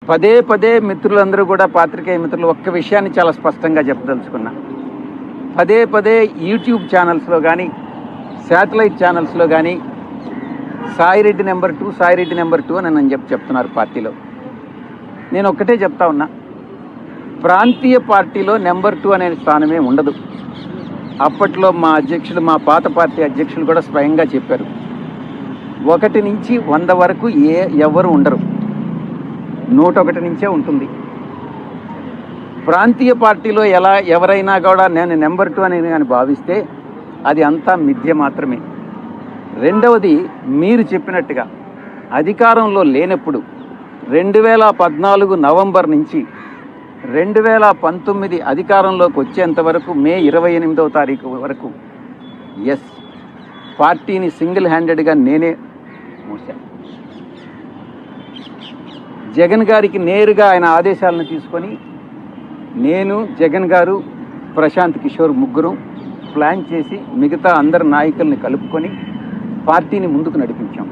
పదే పదే మిత్రులందరూ కూడా పాత్రికేయ మిత్రులు ఒక్క విషయాన్ని చాలా స్పష్టంగా చెప్పదలుచుకున్నా. పదే పదే యూట్యూబ్ ఛానల్స్లో కానీ శాటిలైట్ ఛానల్స్లో కానీ సాయిరెడ్డి నెంబర్ 2 సాయిరెడ్డి నెంబర్ 2 అని నన్ను చెప్తున్నారు పార్టీలో. నేను ఒక్కటే చెప్తా ఉన్నా, ప్రాంతీయ పార్టీలో నెంబర్ 2 అనే స్థానమే ఉండదు. అప్పట్లో మా అధ్యక్షులు, మా పాత పార్టీ అధ్యక్షులు కూడా స్వయంగా చెప్పారు, 1 నుంచి 100 వరకు ఎవరు ఉండరు, 101 నుంచే ఉంటుంది. ప్రాంతీయ పార్టీలో ఎవరైనా కూడా నేను నెంబర్ 2 అని కానీ భావిస్తే అది అంతా మిథ్య మాత్రమే. రెండవది, మీరు చెప్పినట్టుగా అధికారంలో లేనప్పుడు 2014 నవంబర్ నుంచి 2019 అధికారంలోకి వచ్చేంత వరకు మే 28వ తారీఖు వరకు పార్టీని సింగిల్ హ్యాండెడ్గా నేనే మూశాను. జగన్ గారికి నేరుగా ఆయన ఆదేశాలను తీసుకొని నేను, జగన్ గారు, ప్రశాంత్ కిషోర్ ముగ్గురు ప్లాన్ చేసి మిగతా అందరి నాయకుల్ని కలుపుకొని పార్టీని ముందుకు నడిపించాం.